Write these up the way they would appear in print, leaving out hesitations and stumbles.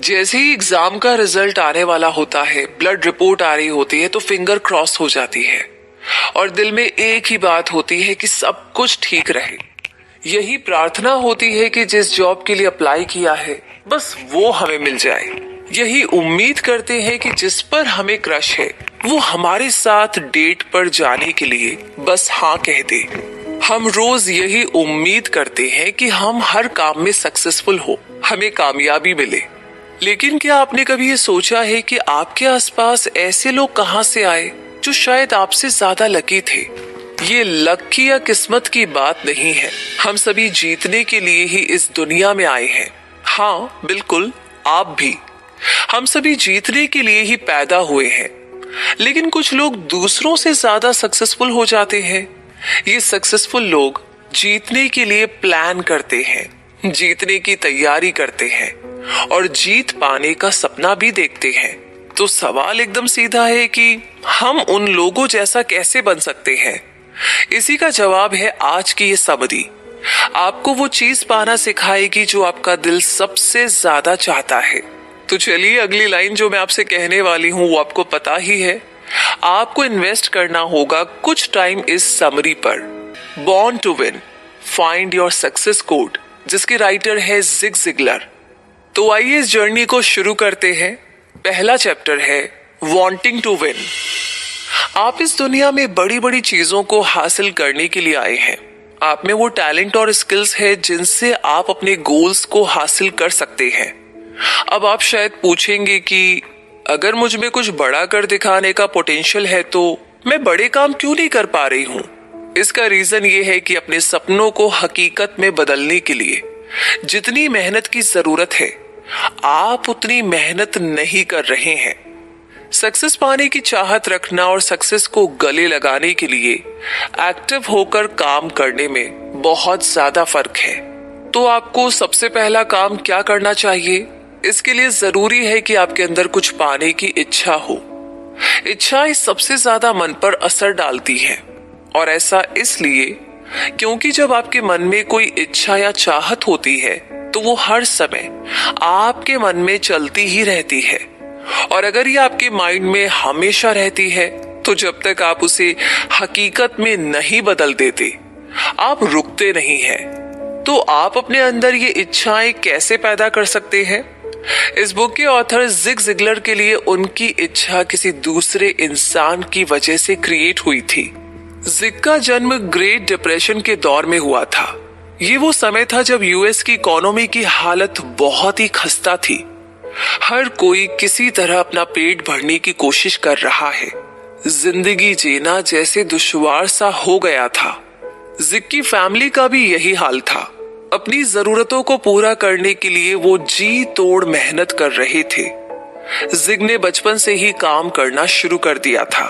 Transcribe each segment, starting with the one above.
जैसे ही एग्जाम का रिजल्ट आने वाला होता है, ब्लड रिपोर्ट आ रही होती है तो फिंगर क्रॉस हो जाती है और दिल में एक ही बात होती है कि सब कुछ ठीक रहे। यही प्रार्थना होती है कि जिस जॉब के लिए अप्लाई किया है बस वो हमें मिल जाए। यही उम्मीद करते हैं कि जिस पर हमें क्रश है वो हमारे साथ डेट पर जाने के लिए बस हाँ कह दे। हम रोज यही उम्मीद करते हैं कि हम हर काम में सक्सेसफुल हो, हमें कामयाबी मिले। लेकिन क्या आपने कभी ये सोचा है कि आपके आसपास ऐसे लोग कहाँ से आए जो शायद आपसे ज्यादा लकी थे? ये लक की या किस्मत की बात नहीं है। हम सभी जीतने के लिए ही इस दुनिया में आए हैं। हाँ बिल्कुल, आप भी। हम सभी जीतने के लिए ही पैदा हुए हैं। लेकिन कुछ लोग दूसरों से ज्यादा सक्सेसफुल हो जाते हैं। ये सक्सेसफुल लोग जीतने के लिए प्लान करते हैं, जीतने की तैयारी करते हैं और जीत पाने का सपना भी देखते हैं। तो सवाल एकदम सीधा है कि हम उन लोगों जैसा कैसे बन सकते हैं? इसी का जवाब है आज की ये समरी। आपको वो चीज पाना सिखाएगी जो आपका दिल सबसे ज्यादा चाहता है। तो चलिए, अगली लाइन जो मैं आपसे कहने वाली हूँ वो आपको पता ही है। आपको इन्वेस्ट करना होगा कुछ टाइम इस समरी पर। Born to win, find your success code, जिसके राइटर है जिग जिगलर। तो आइए इस जर्नी को शुरू करते हैं। पहला चैप्टर है वांटिंग टू विन। आप इस दुनिया में बड़ी बड़ी चीजों को हासिल करने के लिए आए हैं। आप में वो टैलेंट और स्किल्स है जिनसे आप अपने गोल्स को हासिल कर सकते हैं। अब आप शायद पूछेंगे कि अगर मुझ में कुछ बड़ा कर दिखाने का पोटेंशियल है तो मैं बड़े काम क्यों नहीं कर पा रही हूँ? इसका रीजन ये है कि अपने सपनों को हकीकत में बदलने के लिए जितनी मेहनत की जरूरत है आप उतनी मेहनत नहीं कर रहे हैं। सक्सेस पाने की चाहत रखना और सक्सेस को गले लगाने के लिए एक्टिव होकर काम करने में बहुत ज्यादा फर्क है। तो आपको सबसे पहला काम क्या करना चाहिए? इसके लिए जरूरी है कि आपके अंदर कुछ पाने की इच्छा हो। इच्छाएं सबसे ज्यादा मन पर असर डालती है और ऐसा इसलिए क्योंकि जब आपके मन में कोई इच्छा या चाहत होती है तो वो हर समय आपके मन में चलती ही रहती है। और अगर ये आपके माइंड में हमेशा रहती है तो जब तक आप उसे हकीकत में नहीं बदल देते आप रुकते नहीं हैं। तो आप अपने अंदर ये इच्छाएं कैसे पैदा कर सकते हैं? इस बुक के ऑथर जिग जिगलर के लिए उनकी इच्छा किसी दूसरे इंसान की वजह से क्रिएट हुई थी। जिग का जन्म ग्रेट डिप्रेशन के दौर में हुआ था। ये वो समय था जब यूएस की इकोनॉमी की हालत बहुत ही खस्ता थी। हर कोई किसी तरह अपना पेट भरने की कोशिश कर रहा है। जिंदगी जीना जैसे दुश्वार सा हो गया था। जिग की फैमिली का भी यही हाल था। अपनी जरूरतों को पूरा करने के लिए वो जी तोड़ मेहनत कर रहे थे। जिग ने बचपन से ही काम करना शुरू कर दिया था।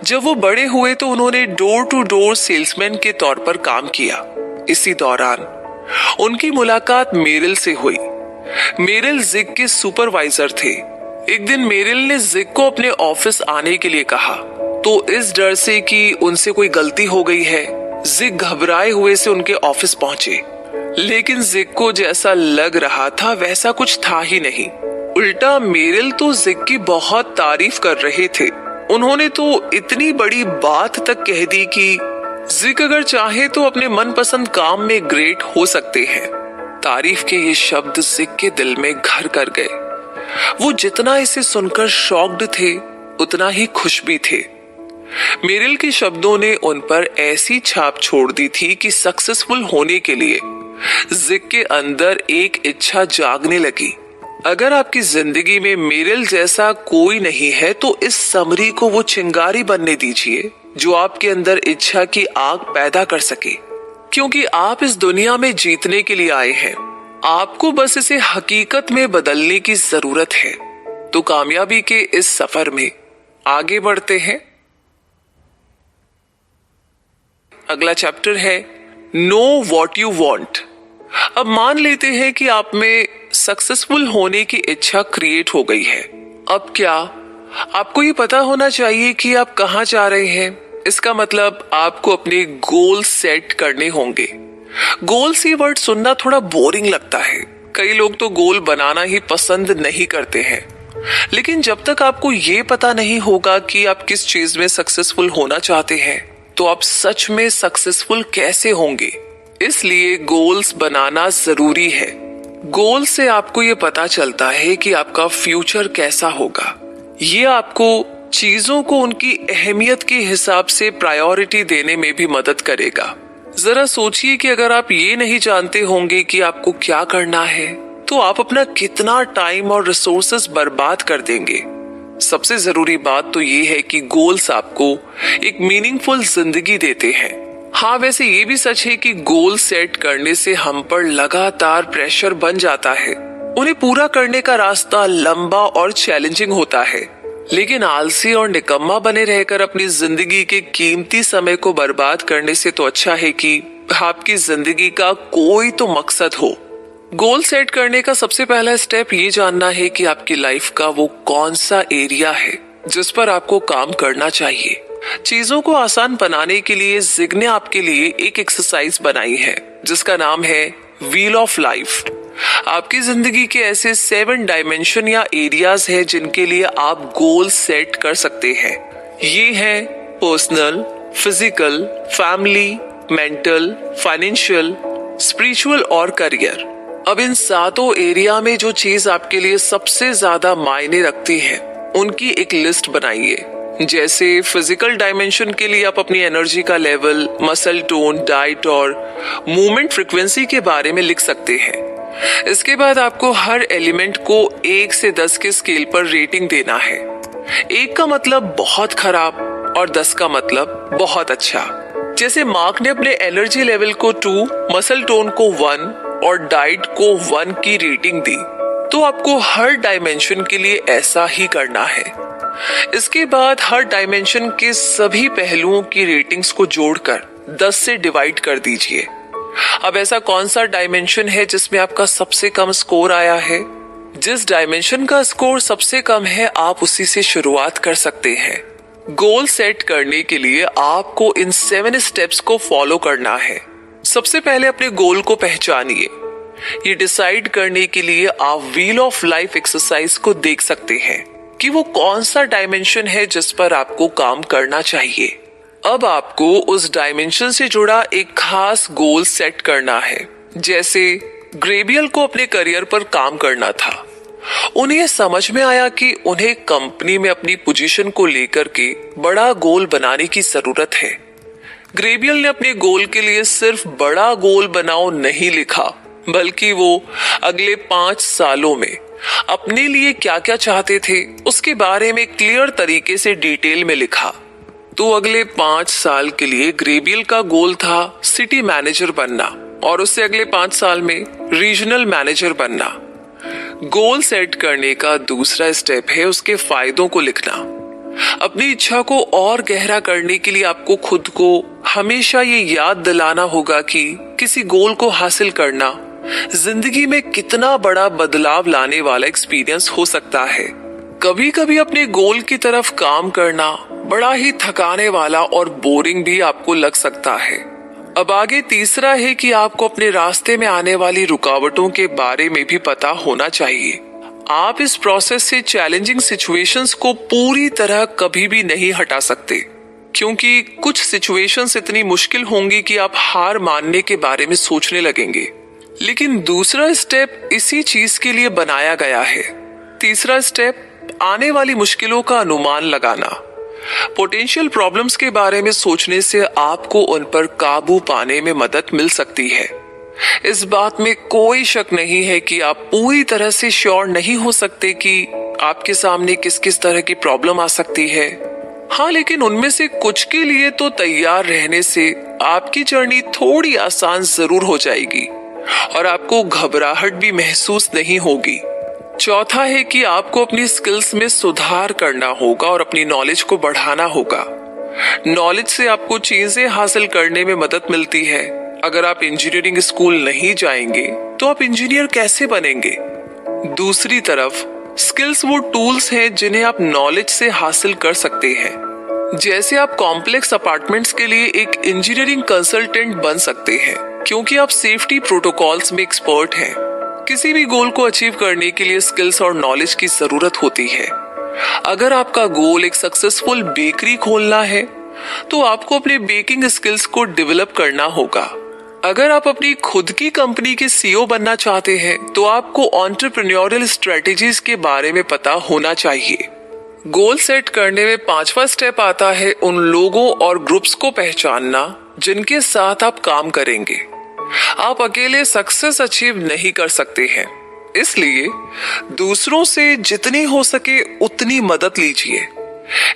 जब वो बड़े हुए तो उन्होंने डोर टू डोर सेल्समैन के तौर पर काम किया। इसी दौरान उनकी मुलाकात मेरिल से हुई। मेरिल जिग के सुपरवाइजर थे। एक दिन मेरिल ने जिग को अपने ऑफिस आने के लिए कहा तो इस डर से कि उनसे कोई गलती हो गई है जिग घबराए हुए से उनके ऑफिस पहुंचे। लेकिन जिग को जैसा लग रहा था वैसा कुछ था ही नहीं। उल्टा मेरिल तो जिग की बहुत तारीफ कर रहे थे। उन्होंने तो इतनी बड़ी बात तक कह दी कि जिग अगर चाहे तो अपने मनपसंद काम में ग्रेट हो सकते हैं। तारीफ के ये शब्द जिग के दिल में घर कर गए। वो जितना इसे सुनकर शॉक्ड थे उतना ही खुश भी थे। मेरिल के शब्दों ने उन पर ऐसी छाप छोड़ दी थी कि सक्सेसफुल होने के लिए जिग के अंदर एक इच्छा जागने लगी। अगर आपकी जिंदगी में मेरिल जैसा कोई नहीं है तो इस समरी को वो चिंगारी बनने दीजिए जो आपके अंदर इच्छा की आग पैदा कर सके। क्योंकि आप इस दुनिया में जीतने के लिए आए हैं। आपको बस इसे हकीकत में बदलने की जरूरत है। तो कामयाबी के इस सफर में आगे बढ़ते हैं। अगला चैप्टर है नो वॉट यू वॉन्ट। अब मान लेते हैं कि आप में सक्सेसफुल होने की इच्छा क्रिएट हो गई है। अब क्या आपको ये पता होना चाहिए कि आप कहाँ जा रहे हैं? इसका मतलब आपको अपने गोल सेट करने होंगे। गोल्स ये वर्ड सुनना थोड़ा बोरिंग लगता है, कई लोग तो गोल बनाना ही पसंद नहीं करते हैं, लेकिन जब तक आपको ये पता नहीं होगा कि आप किस चीज में सक्सेसफुल होना चाहते हैं, तो आप सच में सक्सेसफुल कैसे होंगे? इसलिए गोल्स बनाना जरूरी है। गोल से आपको ये पता चलता है कि आपका फ्यूचर कैसा होगा। ये आपको चीजों को उनकी अहमियत के हिसाब से प्रायोरिटी देने में भी मदद करेगा। जरा सोचिए कि अगर आप ये नहीं जानते होंगे कि आपको क्या करना है, तो आप अपना कितना टाइम और रिसोर्सेस बर्बाद कर देंगे। सबसे जरूरी बात तो ये है कि गोल्स आपको एक मीनिंगफुल जिंदगी देते हैं। हाँ, वैसे ये भी सच है कि गोल सेट करने से हम पर लगातार प्रेशर बन जाता है। उन्हें पूरा करने का रास्ता लंबा और चैलेंजिंग होता है, लेकिन आलसी और निकम्मा बने रहकर अपनी जिंदगी के कीमती समय को बर्बाद करने से तो अच्छा है कि आपकी जिंदगी का कोई तो मकसद हो। गोल सेट करने का सबसे पहला स्टेप ये जानना है कि आपकी लाइफ का वो कौन सा एरिया है जिस पर आपको काम करना चाहिए। चीजों को आसान बनाने के लिए जिग ने आपके लिए एक एक्सरसाइज बनाई है जिसका नाम है व्हील ऑफ लाइफ। आपकी जिंदगी के ऐसे 7 डायमेंशन या एरियाज हैं जिनके लिए आप गोल सेट कर सकते हैं। ये हैं personal, physical, family, mental, financial, spiritual और करियर। अब इन 7 एरिया में जो चीज आपके लिए सबसे ज्यादा मायने रखती है उनकी एक लिस्ट बनाइए। जैसे फिजिकल डायमेंशन के लिए आप अपनी एनर्जी का लेवल, मसल टोन, डाइट और मूवमेंट फ्रीक्वेंसी के बारे में लिख सकते हैं। इसके बाद आपको हर एलिमेंट को 1 से 10 के स्केल पर रेटिंग देना है। 1 का मतलब बहुत खराब और 10 का मतलब बहुत अच्छा। जैसे मार्क ने अपने एनर्जी लेवल को 2, मसल टोन को 1 और डाइट को 1 की रेटिंग दी, तो आपको हर डायमेंशन के लिए ऐसा ही करना है। इसके बाद हर डायमेंशन के सभी पहलुओं की रेटिंग्स को जोड़कर 10 से डिवाइड कर दीजिए। अब ऐसा कौन सा डायमेंशन है जिसमें आपका सबसे कम स्कोर आया है? जिस डायमेंशन का स्कोर सबसे कम है आप उसी से शुरुआत कर सकते हैं। गोल सेट करने के लिए आपको इन 7 स्टेप्स को फॉलो करना है। सबसे पहले अपने गोल को पहचानिए। ये डिसाइड करने के लिए आप व्हील ऑफ लाइफ एक्सरसाइज को देख सकते हैं कि वो कौन सा डायमेंशन है जिस पर आपको काम करना चाहिए। अब आपको उस डायमेंशन से जुड़ा एक खास गोल सेट करना है। जैसे ग्रेबियल को अपने करियर पर काम करना था। उन्हें समझ में आया कि उन्हें कंपनी में अपनी पोजीशन को लेकर के बड़ा गोल बनाने की जरूरत है। ग्रेबियल ने अपने गोल के लिए सिर्फ बड़ा गोल बनाओ नहीं लिखा, बल्कि वो अगले 5 सालों में अपने लिए क्या क्या चाहते थे उसके बारे में क्लियर तरीके से डिटेल में लिखा। तो अगले 5 साल के लिए ग्रेबियल का गोल था सिटी मैनेजर बनना और उससे अगले 5 साल में रीजनल मैनेजर बनना। गोल सेट करने का दूसरा स्टेप है उसके फायदों को लिखना। अपनी इच्छा को और गहरा करने के लिए आपको खुद को हमेशा ये याद दिलाना होगा कि किसी गोल को हासिल करना जिंदगी में कितना बड़ा बदलाव लाने वाला एक्सपीरियंस हो सकता है। कभी कभी अपने गोल की तरफ काम करना बड़ा ही थकाने वाला और बोरिंग भी आपको लग सकता है। अब आगे तीसरा है कि आपको अपने रास्ते में आने वाली रुकावटों के बारे में भी पता होना चाहिए। आप इस प्रोसेस से चैलेंजिंग सिचुएशंस को पूरी तरह कभी भी नहीं हटा सकते, क्योंकि कुछ सिचुएशंस इतनी मुश्किल होंगी कि आप हार मानने के बारे में सोचने लगेंगे। लेकिन दूसरा स्टेप इसी चीज के लिए बनाया गया है। तीसरा स्टेप आने वाली मुश्किलों का अनुमान लगाना। पोटेंशियल प्रॉब्लम्स के बारे में सोचने से आपको उन पर काबू पाने में मदद मिल सकती है। इस बात में कोई शक नहीं है कि आप पूरी तरह से श्योर नहीं हो सकते कि आपके सामने किस किस तरह की प्रॉब्लम आ सकती है। हाँ, लेकिन उनमें से कुछ के लिए तो तैयार रहने से आपकी जर्नी थोड़ी आसान जरूर हो जाएगी और आपको घबराहट भी महसूस नहीं होगी। चौथा है कि आपको अपनी स्किल्स में सुधार करना होगा और अपनी नॉलेज को बढ़ाना होगा। नॉलेज से आपको चीजें हासिल करने में मदद मिलती है। अगर आप इंजीनियरिंग स्कूल नहीं जाएंगे तो आप इंजीनियर कैसे बनेंगे? दूसरी तरफ स्किल्स वो टूल्स हैं जिन्हें आप नॉलेज से हासिल कर सकते हैं। जैसे आप कॉम्प्लेक्स अपार्टमेंट्स के लिए एक इंजीनियरिंग कंसल्टेंट बन सकते हैं, क्योंकि आप सेफ्टी प्रोटोकॉल्स में एक्सपर्ट हैं। किसी भी गोल को अचीव करने के लिए स्किल्स और नॉलेज की जरूरत होती है। अगर आपका गोल एक सक्सेसफुल बेकरी खोलना है तो आपको अपने बेकिंग स्किल्स को डेवलप करना होगा। अगर आप अपनी खुद की कंपनी के सीईओ बनना चाहते हैं तो आपको एंटरप्रेन्योरियल स्ट्रेटेजीज के बारे में पता होना चाहिए। गोल सेट करने में 5वां स्टेप आता है उन लोगों और ग्रुप्स को पहचानना जिनके साथ आप काम करेंगे। आप अकेले सक्सेस अचीव नहीं कर सकते हैं, इसलिए दूसरों से जितनी हो सके उतनी मदद लीजिए।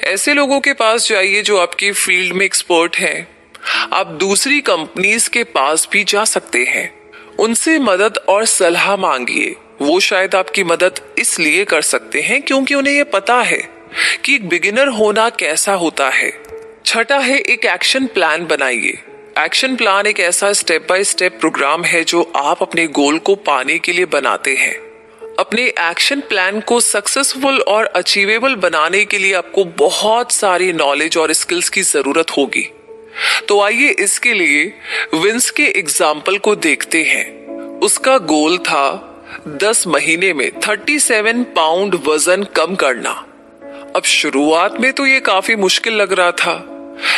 ऐसे लोगों के पास जाइए जो आपकी फील्ड में एक्सपर्ट हैं। आप दूसरी कंपनीज के पास भी जा सकते हैं, उनसे मदद और सलाह मांगिए। वो शायद आपकी मदद इसलिए कर सकते हैं क्योंकि उन्हें यह पता है कि एक बिगिनर होना कैसा होता है। छठा है, एक एक्शन प्लान बनाइए। एक्शन प्लान एक ऐसा स्टेप बाय स्टेप प्रोग्राम है जो आप अपने गोल को पाने के लिए बनाते हैं। अपने एक्शन प्लान को सक्सेसफुल और अचीवेबल बनाने के लिए आपको बहुत सारी नॉलेज और स्किल्स की जरूरत होगी। तो आइए इसके लिए विंस के एग्जाम्पल को देखते हैं। उसका गोल था 10 महीने में 37 पाउंड वजन कम करना। अब शुरुआत में तो ये काफी मुश्किल लग रहा था,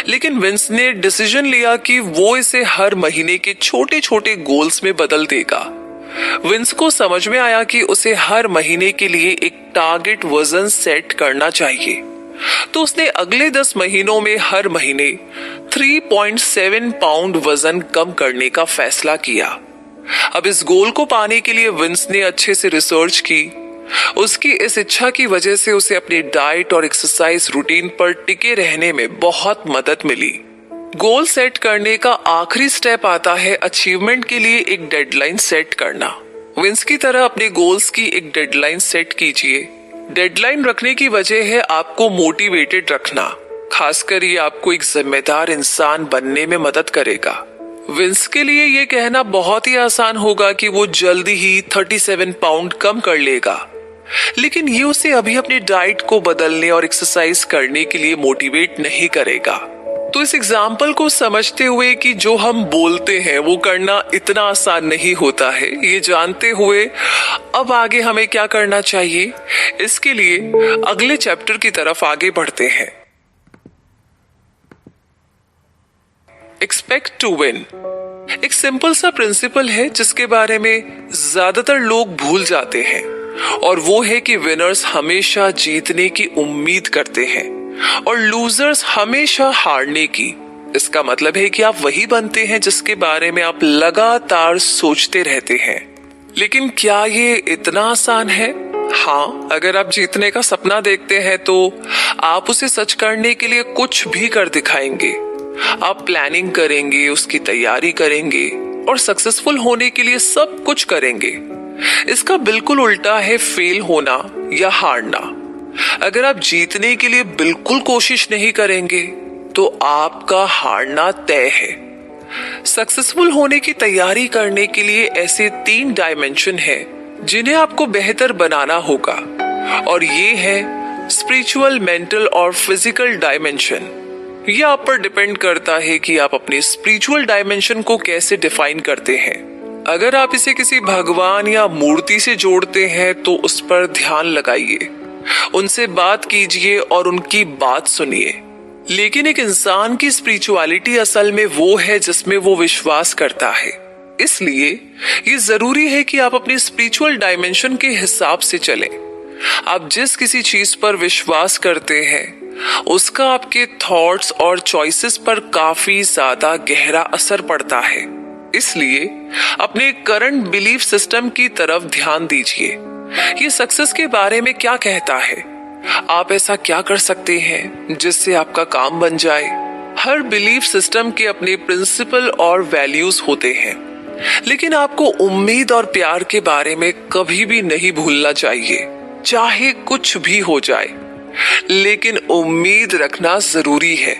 लेकिन विंस ने डिसीजन लिया कि वो इसे हर महीने के छोटे छोटे गोल्स में बदल देगा। विंस को समझ में आया कि उसे हर महीने के लिए एक टारगेट वजन सेट करना चाहिए, तो उसने अगले 10 महीनों में हर महीने 3.7 पाउंड वजन कम करने का फैसला किया। अब इस गोल को पाने के लिए विंस ने अच्छे से रिसर्च की। उसकी इस इच्छा की वजह से उसे अपनी डाइट और एक्सरसाइज रूटीन पर टिके रहने में बहुत मदद मिली। गोल सेट करने का आखिरी स्टेप आता है अचीवमेंट के लिए एक डेडलाइन सेट करना। विंस की तरह अपने गोल्स की एक डेडलाइन सेट कीजिए। डेडलाइन रखने की वजह है आपको मोटिवेटेड रखना, खासकर ये आपको एक जिम्मेदार इंसान बनने में मदद करेगा। विंस के लिए ये कहना बहुत ही आसान होगा कि वो जल्दी ही 37 पाउंड कम कर लेगा, लेकिन ये उसे अभी अपनी डाइट को बदलने और एक्सरसाइज करने के लिए मोटिवेट नहीं करेगा। तो इस एग्जाम्पल को समझते हुए कि जो हम बोलते हैं वो करना इतना आसान नहीं होता है, ये जानते हुए अब आगे हमें क्या करना चाहिए, इसके लिए अगले चैप्टर की तरफ आगे बढ़ते हैं। एक्सपेक्ट टू विन एक सिंपल सा प्रिंसिपल है जिसके बारे में ज्यादातर लोग भूल जाते हैं, और वो है कि विनर्स हमेशा जीतने की उम्मीद करते हैं और लूजर्स हमेशा हारने की। इसका मतलब है कि आप वही बनते हैं जिसके बारे में आप लगातार सोचते रहते हैं। लेकिन क्या ये इतना आसान है? हाँ, अगर आप जीतने का सपना देखते हैं तो आप उसे सच करने के लिए कुछ भी कर दिखाएंगे। आप प्लानिंग करेंगे, उसकी तैयारी करेंगे और सक्सेसफुल होने के लिए सब कुछ करेंगे। इसका बिल्कुल उल्टा है फेल होना या हारना। अगर आप जीतने के लिए बिल्कुल कोशिश नहीं करेंगे तो आपका हारना तय है। सक्सेसफुल होने की तैयारी करने के लिए ऐसे 3 डायमेंशन हैं जिन्हें आपको बेहतर बनाना होगा, और ये है स्पिरिचुअल, मेंटल और फिजिकल डायमेंशन। यह आप पर डिपेंड करता है कि आप अपने स्पिरिचुअल डायमेंशन को कैसे डिफाइन करते हैं। अगर आप इसे किसी भगवान या मूर्ति से जोड़ते हैं तो उस पर ध्यान लगाइए, उनसे बात कीजिए और उनकी बात सुनिए। लेकिन एक इंसान की स्पिरिचुअलिटी असल में वो है जिसमें वो विश्वास करता है। इसलिए ये जरूरी है कि आप अपने स्पिरिचुअल डायमेंशन के हिसाब से चलें। आप जिस किसी चीज पर विश्वास करते हैं उसका आपके थॉट्स और चॉइसेस पर काफी ज्यादा गहरा असर पड़ता है। इसलिए अपने करंट बिलीफ सिस्टम की तरफ ध्यान दीजिए। ये सक्सेस के बारे में क्या कहता है? आप ऐसा क्या कर सकते हैं जिससे आपका काम बन जाए? हर बिलीफ सिस्टम के अपने प्रिंसिपल और वैल्यूज होते हैं, लेकिन आपको उम्मीद और प्यार के बारे में कभी भी नहीं भूलना चाहिए। चाहे कुछ भी हो जाए, लेकिन उम्मीद रखना जरूरी है।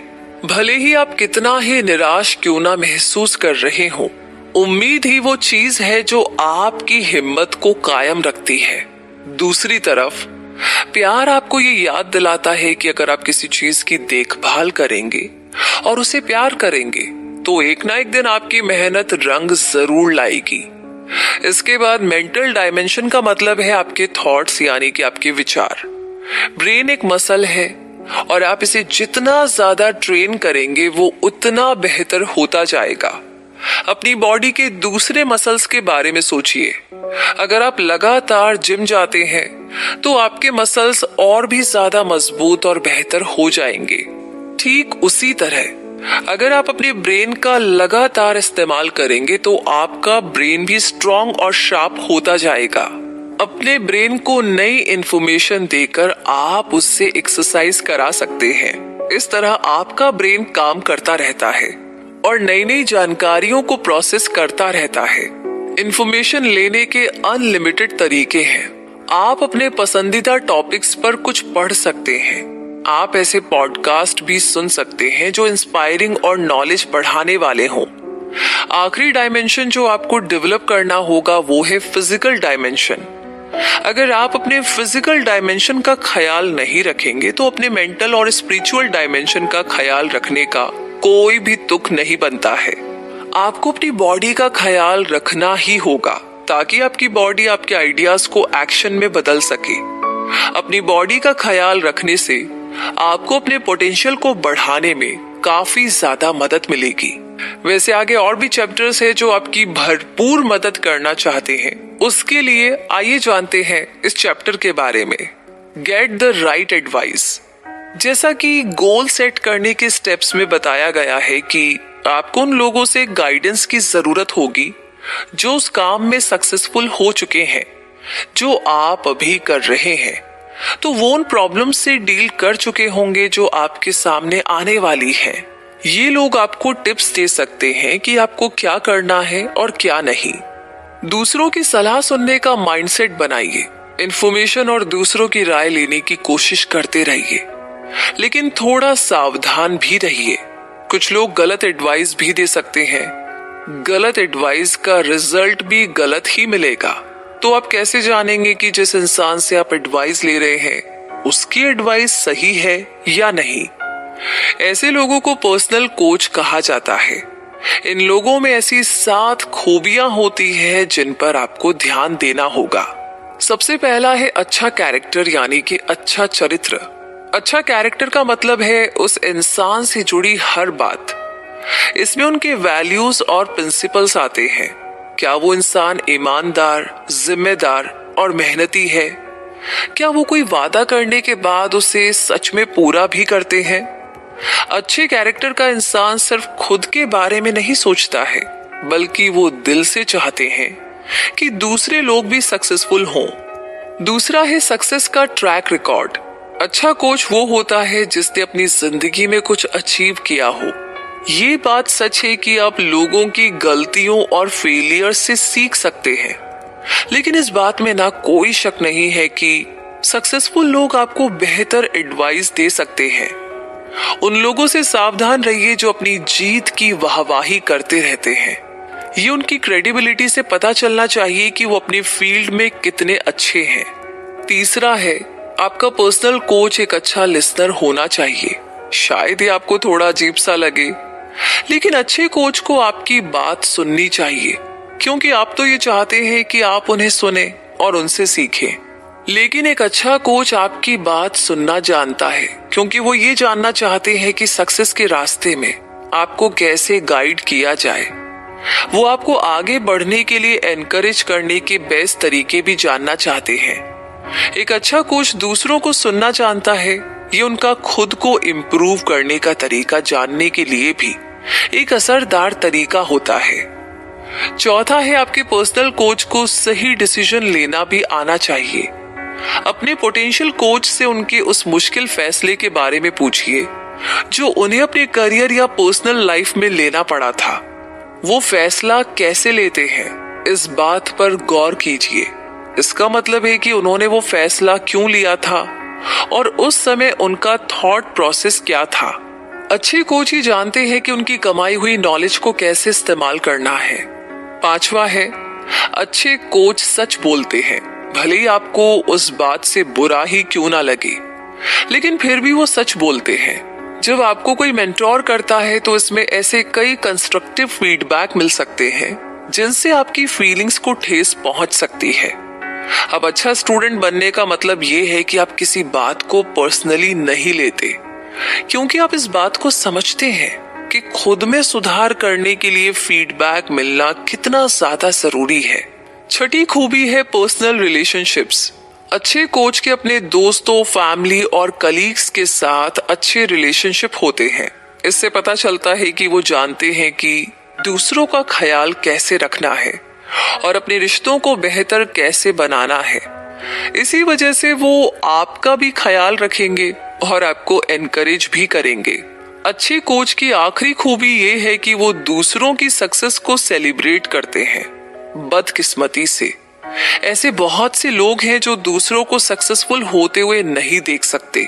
भले ही आप कितना ही निराश क्यों ना महसूस कर रहे हो, उम्मीद ही वो चीज है जो आपकी हिम्मत को कायम रखती है। दूसरी तरफ प्यार आपको ये याद दिलाता है कि अगर आप किसी चीज की देखभाल करेंगे और उसे प्यार करेंगे तो एक ना एक दिन आपकी मेहनत रंग जरूर लाएगी। इसके बाद मेंटल डायमेंशन का मतलब है आपके थॉट्स, यानी कि आपके विचार। ब्रेन एक मसल है और आप इसे जितना ज्यादा ट्रेन करेंगे वो उतना बेहतर होता जाएगा। अपनी बॉडी के दूसरे मसल्स के बारे में सोचिए। अगर आप लगातार जिम जाते हैं तो आपके मसल्स और भी ज्यादा मजबूत और बेहतर हो जाएंगे। ठीक उसी तरह अगर आप अपने ब्रेन का लगातार इस्तेमाल करेंगे तो आपका ब्रेन भी स्ट्रांग और शार्प होता जाएगा। अपने ब्रेन को नई इंफॉर्मेशन देकर आप उससे एक्सरसाइज करा सकते हैं। इस तरह आपका ब्रेन काम करता रहता है और नई नई जानकारियों को प्रोसेस करता रहता है। इंफॉर्मेशन लेने के अनलिमिटेड तरीके हैं। आप अपने पसंदीदा टॉपिक्स पर कुछ पढ़ सकते हैं। आप ऐसे पॉडकास्ट भी सुन सकते हैं जो इंस्पायरिंग और नॉलेज बढ़ाने वाले हों। आखिरी डायमेंशन जो आपको डेवलप करना होगा वो है फिजिकल डायमेंशन। अगर आप अपने फिजिकल डायमेंशन का ख्याल नहीं रखेंगे तो अपने मेंटल और स्पिरिचुअल डायमेंशन का ख्याल रखने का कोई भी तुक नहीं बनता है। आपको अपनी बॉडी का ख्याल रखना ही होगा ताकि आपकी बॉडी आपके आइडियाज को एक्शन में बदल सके। अपनी बॉडी का ख्याल रखने से आपको अपने पोटेंशियल को बढ़ाने में काफी ज्यादा मदद मिलेगी। वैसे आगे और भी चैप्टर्स है जो आपकी भरपूर मदद करना चाहते हैं। उसके लिए आइए जानते हैं इस चैप्टर के बारे में। Get the right advice. जैसा कि गोल सेट करने के स्टेप्स में बताया गया है कि आपको उन लोगों से गाइडेंस की जरूरत होगी जो उस काम में सक्सेसफुल हो चुके हैं जो आप अभी कर रहे हैं। तो वो उन प्रॉब्लम से डील कर चुके होंगे जो आपके सामने आने वाली है। ये लोग आपको टिप्स दे सकते हैं कि आपको क्या करना है और क्या नहीं। दूसरों की सलाह सुनने का माइंडसेट बनाइए। इंफॉर्मेशन और दूसरों की राय लेने की कोशिश करते रहिए, लेकिन थोड़ा सावधान भी रहिए। कुछ लोग गलत एडवाइस भी दे सकते हैं। गलत एडवाइस का रिजल्ट भी गलत ही मिलेगा। तो आप कैसे जानेंगे कि जिस इंसान से आप एडवाइस ले रहे हैं उसकी एडवाइस सही है या नहीं? ऐसे लोगों को पर्सनल कोच कहा जाता है। इन लोगों में ऐसी 7 खूबियां होती है जिन पर आपको ध्यान देना होगा। सबसे पहला है अच्छा कैरेक्टर, यानी कि अच्छा चरित्र। अच्छा कैरेक्टर का मतलब है उस इंसान से जुड़ी हर बात। इसमें उनके वैल्यूज और प्रिंसिपल्स आते हैं। क्या वो इंसान ईमानदार, जिम्मेदार और मेहनती है? क्या वो कोई वादा करने के बाद उसे सच में पूरा भी करते हैं? अच्छे कैरेक्टर का इंसान सिर्फ खुद के बारे में नहीं सोचता है, बल्कि वो दिल से चाहते हैं कि दूसरे लोग भी सक्सेसफुल हों। दूसरा है सक्सेस का ट्रैक रिकॉर्ड। अच्छा कोच वो होता है जिसने अपनी जिंदगी में कुछ अचीव किया हो। ये बात सच है कि आप लोगों की गलतियों और फेलियर से सीख सकते हैं, लेकिन इस बात में ना कोई शक नहीं है कि सक्सेसफुल लोग आपको बेहतर एडवाइस दे सकते हैं। उन लोगों से सावधान रहिए जो अपनी जीत की वाहवाही करते रहते हैं। ये उनकी क्रेडिबिलिटी से पता चलना चाहिए कि वो अपनी फील्ड में कितने अच्छे हैं। तीसरा है आपका पर्सनल कोच एक अच्छा लिसनर होना चाहिए। शायद ये आपको थोड़ा अजीब सा लगे, लेकिन अच्छे कोच को आपकी बात सुननी चाहिए, क्योंकि आप तो ये चाहते हैं कि आप उन्हें सुने और उनसे सीखें। लेकिन एक अच्छा कोच आपकी बात सुनना जानता है, क्योंकि वो ये जानना चाहते हैं कि सक्सेस के रास्ते में आपको कैसे गाइड किया जाए। वो आपको आगे बढ़ने के लिए एनकरेज करने के बेस्ट तरीके भी जानना चाहते हैं। एक अच्छा कोच दूसरों को सुनना जानता है। ये उनका खुद को इम्प्रूव करने का तरीका जानने के लिए भी एक असरदार तरीका होता है। चौथा है आपके पर्सनल कोच को सही डिसीजन लेना भी आना चाहिए। अपने पोटेंशियल कोच से उनके उस मुश्किल फैसले के बारे में पूछिए जो उन्हें अपने करियर या पर्सनल लाइफ में लेना पड़ा था। वो फैसला कैसे लेते हैं, इस बात पर गौर कीजिए। इसका मतलब है कि उन्होंने वो फैसला क्यों लिया था और उस समय उनका थॉट प्रोसेस क्या था। अच्छे कोच ही जानते हैं कि उनकी कमाई हुई नॉलेज को कैसे इस्तेमाल करना है। पांचवा है अच्छे कोच सच बोलते हैं। भले ही आपको उस बात से बुरा ही क्यों ना लगे, लेकिन फिर भी वो सच बोलते हैं। जब आपको कोई मेंटोर करता है तो इसमें ऐसे कई कंस्ट्रक्टिव फीडबैक मिल सकते हैं जिनसे आपकी फीलिंग्स को ठेस पहुंच सकती है। अब अच्छा स्टूडेंट बनने का मतलब ये है कि आप किसी बात को पर्सनली नहीं लेते, क्योंकि आप इस बात को समझते हैं कि खुद में सुधार करने के लिए फीडबैक मिलना कितना ज्यादा जरूरी है। छठी खूबी है पर्सनल रिलेशनशिप्स। अच्छे कोच के अपने दोस्तों, फैमिली और कलीग्स के साथ अच्छे रिलेशनशिप होते हैं। इससे पता चलता है कि वो जानते हैं कि दूसरों का ख्याल कैसे रखना है और अपने रिश्तों को बेहतर कैसे बनाना है। इसी वजह से वो आपका भी ख्याल रखेंगे और आपको एनकरेज भी करेंगे। अच्छे कोच की आखिरी खूबी ये है कि वो दूसरों की सक्सेस को सेलिब्रेट करते हैं। बदकिस्मती से ऐसे बहुत से लोग हैं जो दूसरों को सक्सेसफुल होते हुए नहीं देख सकते,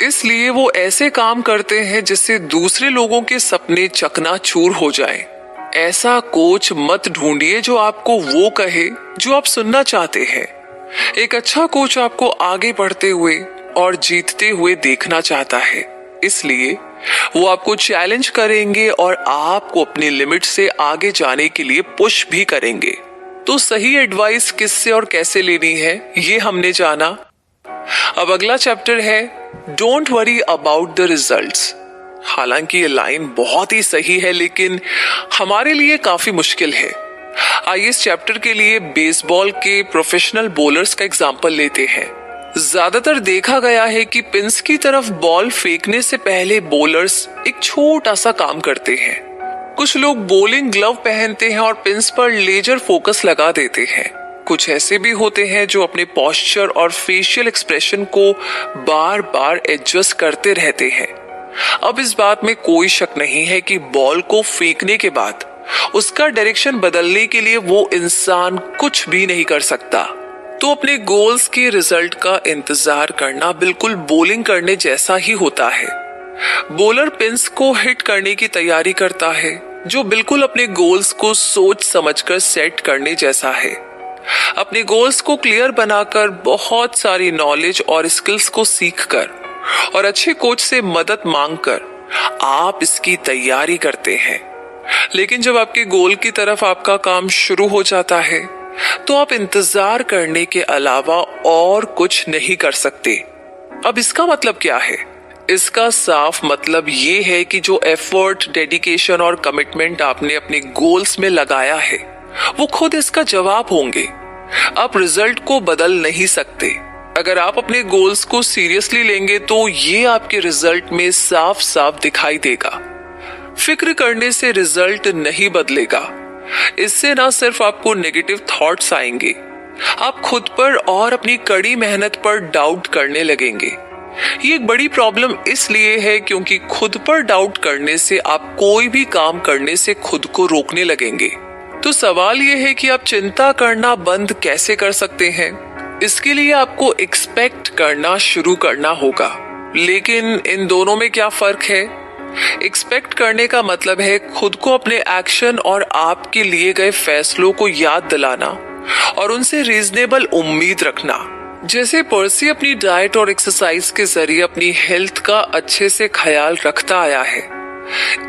इसलिए वो ऐसे काम करते हैं जिससे दूसरे लोगों के सपने चकनाचूर हो जाएं। ऐसा कोच मत ढूंढिए जो आपको वो कहे जो आप सुनना चाहते हैं। एक अच्छा कोच आपको आगे बढ़ते हुए और जीतते हुए देखना चाहता है, इसलिए वो आपको चैलेंज करेंगे और आपको अपनी लिमिट से आगे जाने के लिए पुश भी करेंगे। तो सही एडवाइस किससे और कैसे लेनी है ये हमने जाना। अब अगला चैप्टर है don't worry about the results. हालांकि ये लाइन बहुत ही सही है, लेकिन हमारे लिए काफी मुश्किल है। आइए इस चैप्टर के लिए बेसबॉल के प्रोफेशनल बॉलर्स का एग्जांपल लेते हैं। ज्यादातर देखा गया है कि पिंस की तरफ बॉल फेंकने से पहले बॉलर्स एक छोटा सा काम करते हैं। कुछ लोग बॉलिंग ग्लव पहनते हैं और पिंस पर लेजर फोकस लगा देते हैं। कुछ ऐसे भी होते हैं जो अपने पोस्चर और फेशियल एक्सप्रेशन को बार बार एडजस्ट करते रहते हैं। अब इस बात में कोई शक नहीं है कि बॉल को फेंकने के बाद उसका डायरेक्शन बदलने के लिए वो इंसान कुछ भी नहीं कर सकता। तो अपने गोल्स के रिजल्ट का इंतजार करना बिल्कुल बॉलिंग करने जैसा ही होता है। बॉलर पिंस को हिट करने की तैयारी करता है, जो बिल्कुल अपने गोल्स को सोच समझकर सेट करने जैसा है। अपने गोल्स को क्लियर बनाकर, बहुत सारी नॉलेज और स्किल्स को सीखकर और अच्छे कोच से मदद मांगकर आप इसकी तैयारी करते हैं। लेकिन जब आपके गोल की तरफ आपका काम शुरू हो जाता है तो आप इंतजार करने के अलावा और कुछ नहीं कर सकते। अब इसका मतलब क्या है? इसका साफ मतलब ये है कि जो एफर्ट, डेडिकेशन और कमिटमेंट आपने अपने गोल्स में लगाया है वो खुद इसका जवाब होंगे। आप रिजल्ट को बदल नहीं सकते। अगर आप अपने गोल्स को सीरियसली लेंगे तो ये आपके रिजल्ट में साफ साफ दिखाई देगा। फिक्र करने से रिजल्ट नहीं बदलेगा। इससे ना सिर्फ आपको नेगेटिव थॉट्स आएंगे, आप खुद पर और अपनी कड़ी मेहनत पर डाउट करने लगेंगे। ये एक बड़ी प्रॉब्लम इसलिए है क्योंकि खुद पर डाउट करने से आप कोई भी काम करने से खुद को रोकने लगेंगे। तो सवाल ये है कि आप चिंता करना बंद कैसे कर सकते हैं? इसके लिए आपको एक्सपेक्ट करना शुरू करना होगा। लेकिन इन दोनों में क्या फर्क है? एक्सपेक्ट करने का मतलब है खुद को अपने एक्शन और आपके लिए गए फैसलों को याद दिलाना और उनसे रीजनेबल उम्मीद रखना। जैसे पर्सी अपनी डाइट और एक्सरसाइज के जरिए अपनी हेल्थ का अच्छे से ख्याल रखता आया है,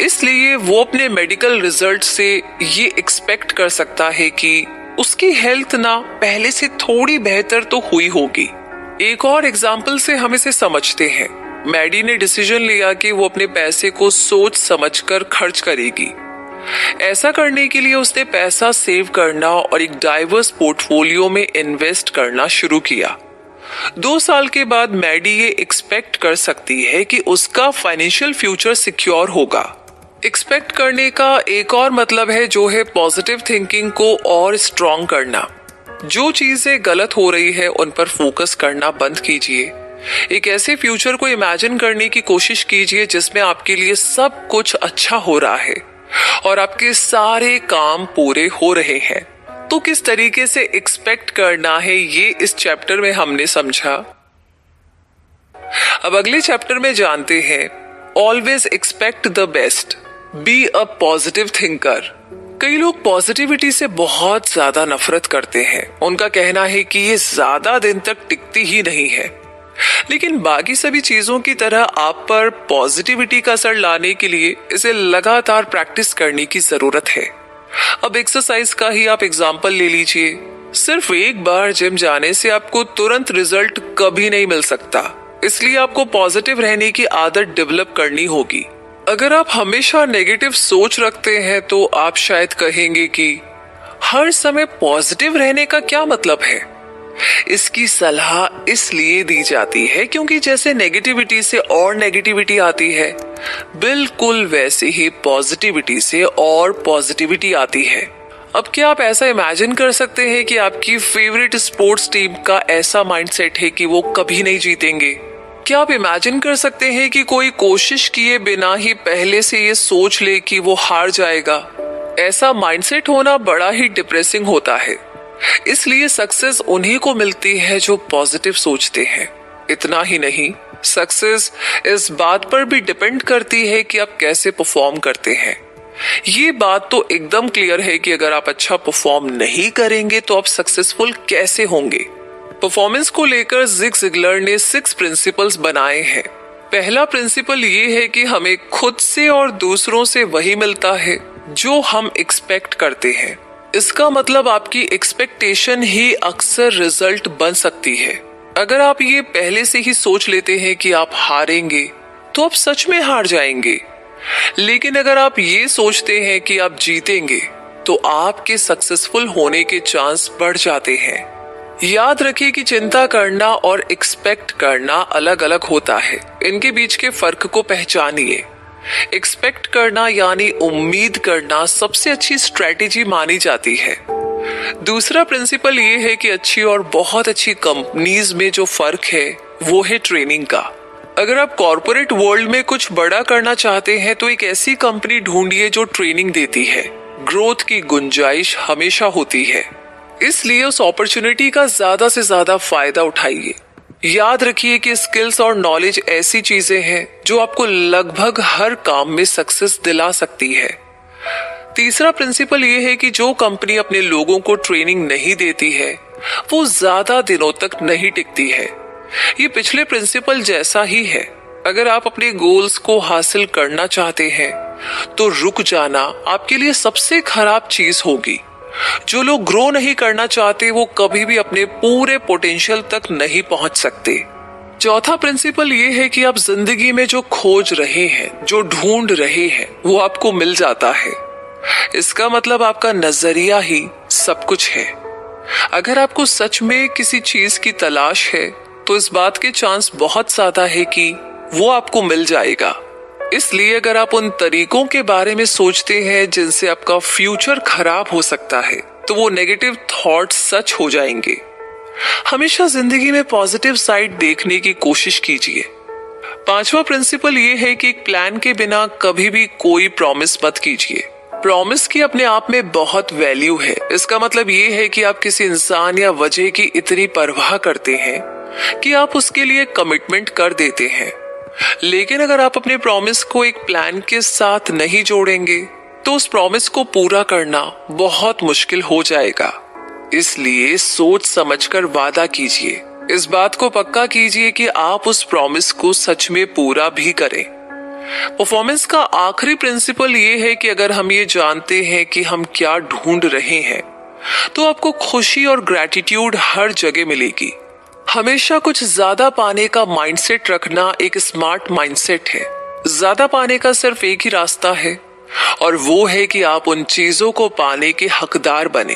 इसलिए वो अपने मेडिकल रिजल्ट से ये एक्सपेक्ट कर सकता है कि उसकी हेल्थ ना पहले से थोड़ी बेहतर तो हुई होगी। एक और एग्जाम्पल से हम इसे समझते हैं। मैडी ने डिसीजन लिया कि वो अपने पैसे को सोच समझकर खर्च करेगी। ऐसा करने के लिए उसने पैसा सेव करना और एक डाइवर्स पोर्टफोलियो में इन्वेस्ट करना शुरू किया। 2 साल के बाद मैडी ये एक्सपेक्ट कर सकती है कि उसका फाइनेंशियल फ्यूचर सिक्योर होगा। एक्सपेक्ट करने का एक और मतलब है जो है पॉजिटिव थिंकिंग को और स्ट्रॉन्ग करना। जो चीजें गलत हो रही है उन पर फोकस करना बंद कीजिए। एक ऐसे फ्यूचर को इमेजिन करने की कोशिश कीजिए जिसमें आपके लिए सब कुछ अच्छा हो रहा है और आपके सारे काम पूरे हो रहे हैं। तो किस तरीके से एक्सपेक्ट करना है ये इस चैप्टर में हमने समझा। अब अगले चैप्टर में जानते हैं always expect the best, be a positive thinker. कई लोग पॉजिटिविटी से बहुत ज्यादा नफरत करते हैं। उनका कहना है कि ये ज्यादा दिन तक टिकती ही नहीं है। लेकिन बाकी सभी चीजों की तरह आप पर पॉजिटिविटी का असर लाने के लिए इसे लगातार प्रैक्टिस करने की जरूरत है। अब एक्सरसाइज का ही आप एग्जाम्पल ले लीजिए। सिर्फ एक बार जिम जाने से आपको तुरंत रिजल्ट कभी नहीं मिल सकता, इसलिए आपको पॉजिटिव रहने की आदत डेवलप करनी होगी। अगर आप हमेशा नेगेटिव सोच रखते हैं तो आप शायद कहेंगे कि हर समय पॉजिटिव रहने का क्या मतलब है। इसकी सलाह इसलिए दी जाती है क्योंकि जैसे नेगेटिविटी से और नेगेटिविटी आती है, बिल्कुल वैसे ही पॉजिटिविटी से और पॉजिटिविटी आती है। अब क्या आप ऐसा इमेजिन कर सकते हैं कि आपकी फेवरेट स्पोर्ट्स टीम का ऐसा माइंडसेट है कि वो कभी नहीं जीतेंगे? क्या आप इमेजिन कर सकते हैं कि कोई कोशिश किए बिना ही पहले से ये सोच ले कि वो हार जाएगा? ऐसा माइंडसेट होना बड़ा ही डिप्रेसिंग होता है। इसलिए सक्सेस उन्हीं को मिलती है जो पॉजिटिव सोचते हैं। इतना ही नहीं, सक्सेस इस बात पर भी डिपेंड करती है कि आप कैसे परफॉर्म करते हैं। ये बात तो एकदम क्लियर है कि अगर आप अच्छा परफॉर्म नहीं करेंगे तो आप सक्सेसफुल कैसे होंगे। परफॉर्मेंस को लेकर जिग ज़िगलर ने 6 प्रिंसिपल्स बनाए हैं। पहला प्रिंसिपल ये है कि हमें खुद से और दूसरों से वही मिलता है जो हम एक्सपेक्ट करते हैं। इसका मतलब आपकी एक्सपेक्टेशन ही अक्सर रिजल्ट बन सकती है। अगर आप ये पहले से ही सोच लेते हैं कि आप हारेंगे तो आप सच में हार जाएंगे। लेकिन अगर आप ये सोचते हैं कि आप जीतेंगे तो आपके सक्सेसफुल होने के चांस बढ़ जाते हैं। याद रखिए कि चिंता करना और एक्सपेक्ट करना अलग अलग होता है। इनके बीच के फर्क को पहचानिए। एक्सपेक्ट करना यानी उम्मीद करना सबसे अच्छी स्ट्रेटेजी मानी जाती है। दूसरा प्रिंसिपल ये है कि अच्छी और बहुत अच्छी कंपनीज में जो फर्क है वो है ट्रेनिंग का। अगर आप कॉर्पोरेट वर्ल्ड में कुछ बड़ा करना चाहते हैं तो एक ऐसी कंपनी ढूंढिए जो ट्रेनिंग देती है। ग्रोथ की गुंजाइश हमेशा होती है, इसलिए उस अपॉर्चुनिटी का ज्यादा से ज्यादा फायदा उठाइए। याद रखिए कि स्किल्स और नॉलेज ऐसी चीजें हैं जो आपको लगभग हर काम में सक्सेस दिला सकती है। तीसरा प्रिंसिपल ये है कि जो कंपनी अपने लोगों को ट्रेनिंग नहीं देती है वो ज्यादा दिनों तक नहीं टिकती है। ये पिछले प्रिंसिपल जैसा ही है। अगर आप अपने गोल्स को हासिल करना चाहते हैं तो रुक जाना आपके लिए सबसे खराब चीज होगी। जो लोग ग्रो नहीं करना चाहते वो कभी भी अपने पूरे पोटेंशियल तक नहीं पहुंच सकते। चौथा प्रिंसिपल ये है कि आप जिंदगी में जो खोज रहे हैं, जो ढूंढ रहे हैं, वो आपको मिल जाता है। इसका मतलब आपका नजरिया ही सब कुछ है। अगर आपको सच में किसी चीज की तलाश है तो इस बात के चांस बहुत ज्यादा है कि वो आपको मिल जाएगा। इसलिए अगर आप उन तरीकों के बारे में सोचते हैं जिनसे आपका फ्यूचर खराब हो सकता है तो वो नेगेटिव थॉट्स सच हो जाएंगे। हमेशा जिंदगी में पॉजिटिव साइड देखने की कोशिश कीजिए। पांचवा प्रिंसिपल ये है कि एक प्लान के बिना कभी भी कोई प्रॉमिस मत कीजिए। प्रॉमिस की अपने आप में बहुत वैल्यू है। इसका मतलब ये है कि आप किसी इंसान या वजह की इतनी परवाह करते हैं कि आप उसके लिए कमिटमेंट कर देते हैं। लेकिन अगर आप अपने प्रॉमिस को एक प्लान के साथ नहीं जोड़ेंगे तो उस प्रॉमिस को पूरा करना बहुत मुश्किल हो जाएगा। इसलिए सोच समझकर वादा कीजिए। इस बात को पक्का कीजिए कि आप उस प्रॉमिस को सच में पूरा भी करें। परफॉर्मेंस का आखिरी प्रिंसिपल ये है कि अगर हम ये जानते हैं कि हम क्या ढूंढ रहे हैं तो आपको खुशी और ग्रैटिट्यूड हर जगह मिलेगी। हमेशा कुछ ज्यादा पाने का माइंडसेट रखना एक स्मार्ट माइंडसेट है। ज्यादा पाने का सिर्फ एक ही रास्ता है और वो है कि आप उन चीजों को पाने के हकदार बने।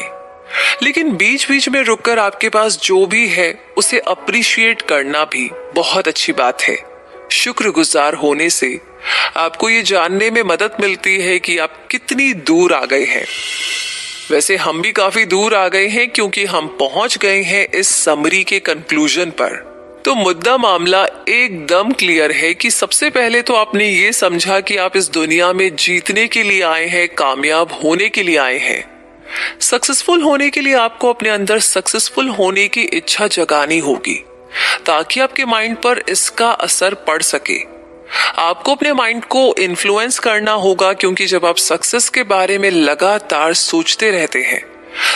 लेकिन बीच बीच में रुककर आपके पास जो भी है उसे अप्रिशिएट करना भी बहुत अच्छी बात है। शुक्रगुजार होने से आपको ये जानने में मदद मिलती है कि आप कितनी दूर आ गए हैं। वैसे हम भी काफी दूर आ गए हैं क्योंकि हम पहुंच गए हैं इस समरी के कंक्लूजन पर। तो मुद्दा मामला एकदम क्लियर है कि सबसे पहले तो आपने ये समझा कि आप इस दुनिया में जीतने के लिए आए हैं, कामयाब होने के लिए आए हैं। सक्सेसफुल होने के लिए आपको अपने अंदर सक्सेसफुल होने की इच्छा जगानी होगी ताकि आपके माइंड पर इसका असर पड़ सके। आपको अपने माइंड को इन्फ्लुएंस करना होगा क्योंकि जब आप सक्सेस के बारे में लगातार सोचते रहते हैं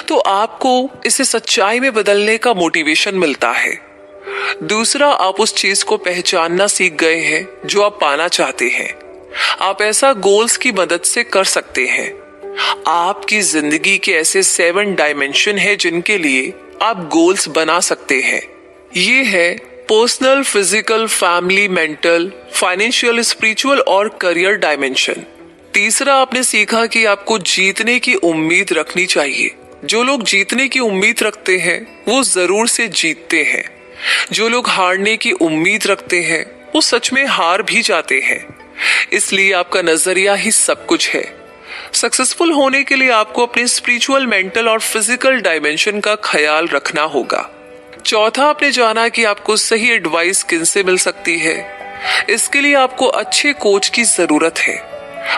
तो आपको इसे सच्चाई में बदलने का मोटिवेशन मिलता है। दूसरा, आप उस चीज को पहचानना सीख गए हैं जो आप पाना चाहते हैं। आप ऐसा गोल्स की मदद से कर सकते हैं। आपकी जिंदगी के ऐसे 7 डायमेंशन है जिनके लिए आप गोल्स बना सकते हैं। ये है personal, physical, family, mental, financial, spiritual और करियर डायमेंशन। तीसरा, आपने सीखा कि आपको जीतने की उम्मीद रखनी चाहिए। जो लोग जीतने की उम्मीद रखते हैं वो जरूर से जीतते हैं। जो लोग हारने की उम्मीद रखते हैं वो सच में हार भी जाते हैं। इसलिए आपका नजरिया ही सब कुछ है। सक्सेसफुल होने के लिए आपको अपने स्पिरिचुअल, मेंटल और फिजिकल डायमेंशन का ख्याल रखना होगा। चौथा, आपने जाना कि आपको सही एडवाइस किनसे मिल सकती है। इसके लिए आपको अच्छे कोच की जरूरत है।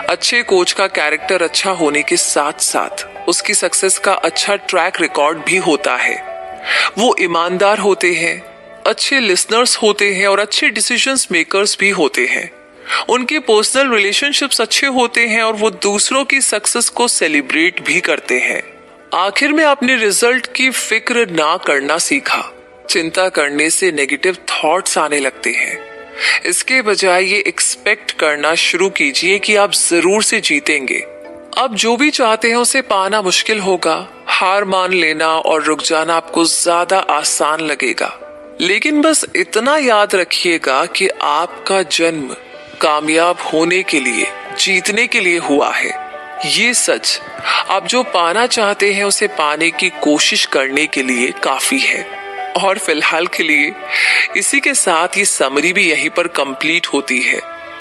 अच्छे कोच का कैरेक्टर अच्छा होने के साथ साथ उसकी सक्सेस का अच्छा ट्रैक रिकॉर्ड भी होता है। वो ईमानदार होते हैं, अच्छे लिसनर्स होते हैं और अच्छे डिसीजंस मेकर्स भी होते हैं। उनके पर्सनल रिलेशनशिप्स अच्छे होते हैं और वो दूसरों की सक्सेस को सेलिब्रेट भी करते हैं। आखिर में आपने रिजल्ट की फिक्र ना करना सीखा। चिंता करने से नेगेटिव थॉट्स आने लगते हैं। इसके बजाय ये एक्सपेक्ट करना शुरू कीजिए कि आप जरूर से जीतेंगे। आप जो भी चाहते हैं उसे पाना मुश्किल होगा। हार मान लेना और रुक जाना आपको ज्यादा आसान लगेगा। लेकिन बस इतना याद रखिएगा कि आपका जन्म कामयाब होने के लिए, जीतने के लिए हुआ है। ये सच आप जो पाना चाहते हैं उसे पाने की कोशिश करने के लिए काफी है। और फिलहाल के लिए इसी के साथ ये समरी भी यहीं पर कंप्लीट होती है।